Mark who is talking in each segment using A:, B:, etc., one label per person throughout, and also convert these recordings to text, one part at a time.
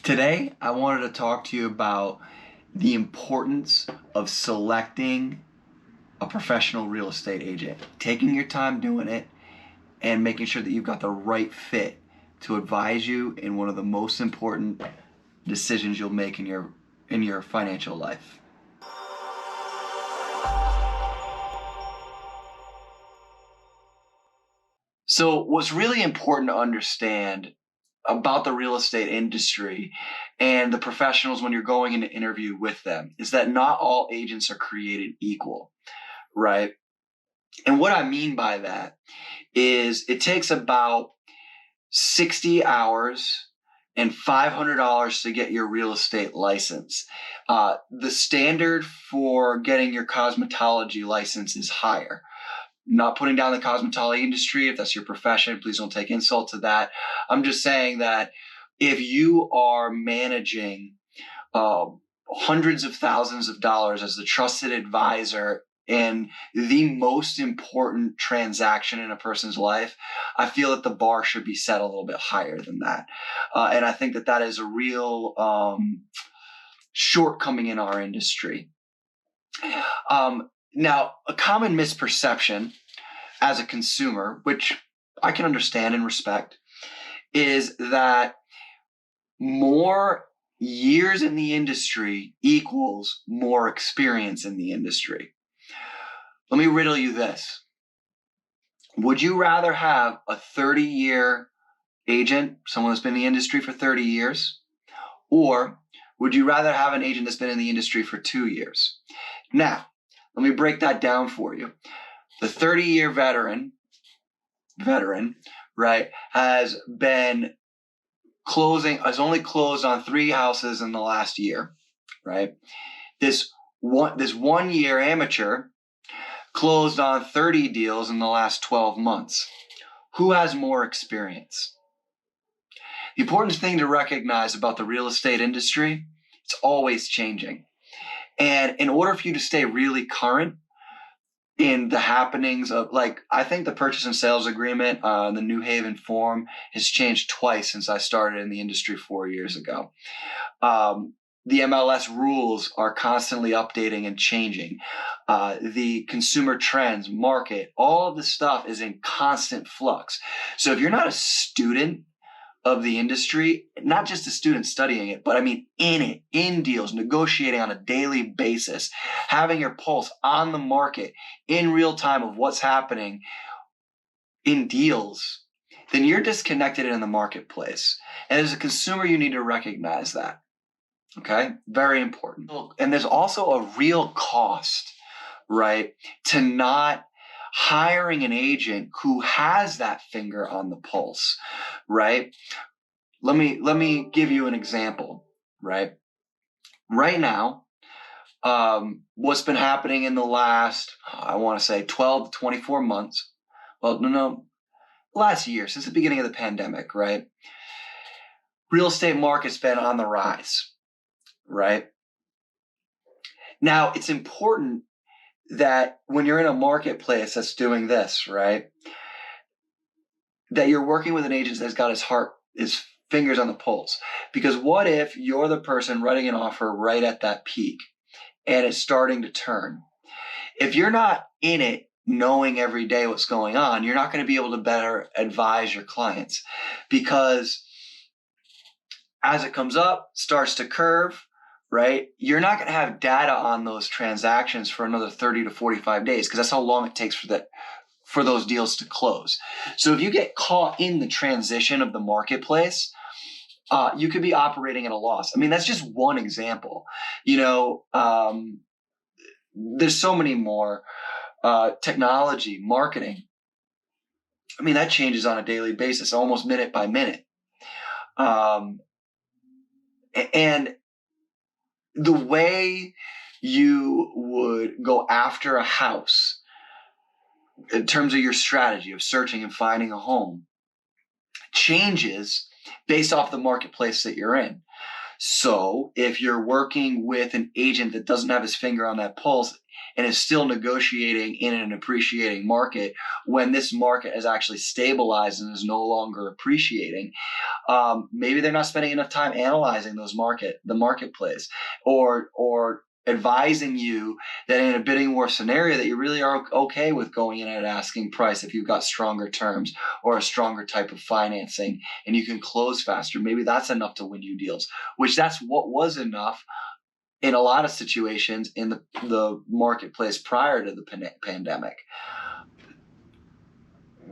A: Today, I wanted to talk to you about the importance of selecting a professional real estate agent, taking your time doing it, and making sure that you've got the right fit to advise you in one of the most important decisions you'll make in your financial life. So, what's really important to understand about the real estate industry and the professionals when you're going into interview with them is that not all agents are created equal, right? And what I mean by that is it takes about 60 hours and $500 to get your real estate license. The standard for getting your cosmetology license is higher. Not putting down the cosmetology industry. If that's your profession, please don't take insult to that. I'm just saying that if you are managing hundreds of thousands of dollars as the trusted advisor in the most important transaction in a person's life, I feel that the bar should be set a little bit higher than that. And I think that that is a real shortcoming in our industry. Now, a common misperception as a consumer, which I can understand and respect, is that more years in the industry equals more experience in the industry. Let me riddle you this. Would you rather have a 30-year agent, someone that's been in the industry for 30 years, or would you rather have an agent that's been in the industry for 2 years? Now, let me break that down for you. The 30-year veteran, right, has only closed on 3 houses in the last year, right? This 1 year amateur closed on 30 deals in the last 12 months. Who has more experience? The important thing to recognize about the real estate industry, it's always changing. And in order for you to stay really current in the happenings of, I think the purchase and sales agreement, the New Haven form has changed twice since I started in the industry 4 years ago. The MLS rules are constantly updating and changing. The consumer trends, market, all of this stuff is in constant flux. So if you're not a student of the industry, not just a student studying it, but I mean in deals, negotiating on a daily basis, having your pulse on the market in real time of what's happening in deals, then you're disconnected in the marketplace. And as a consumer, you need to recognize that. Okay? Very important. And there's also a real cost, right, to not hiring an agent who has that finger on the pulse, right? Let me give you an example, right? Right now, what's been happening in the last, I want to say 12 to 24 months, last year, since the beginning of the pandemic, right? Real estate market's been on the rise, right? Now, it's important that when you're in a marketplace that's doing this, right, that you're working with an agent that's got his fingers on the pulse. Because what if you're the person writing an offer right at that peak and it's starting to turn? If you're not in it, knowing every day what's going on, you're not going to be able to better advise your clients, because as it comes up, starts to curve, right? You're not going to have data on those transactions for another 30 to 45 days, because that's how long it takes for those deals to close. So if you get caught in the transition of the marketplace, you could be operating at a loss. I mean, that's just one example. There's so many more. Technology, marketing. I mean, that changes on a daily basis, almost minute by minute. And the way you would go after a house in terms of your strategy of searching and finding a home changes based off the marketplace that you're in. So if you're working with an agent that doesn't have his finger on that pulse and is still negotiating in an appreciating market when this market has actually stabilized and is no longer appreciating, maybe they're not spending enough time analyzing the marketplace, or advising you that in a bidding war scenario that you really are okay with going in at asking price if you've got stronger terms or a stronger type of financing and you can close faster. Maybe that's enough to win you deals, which that's what was enough in a lot of situations in the marketplace prior to the pandemic.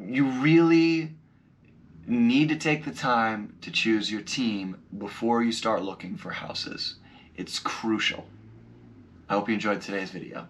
A: You really need to take the time to choose your team before you start looking for houses. It's crucial. I hope you enjoyed today's video.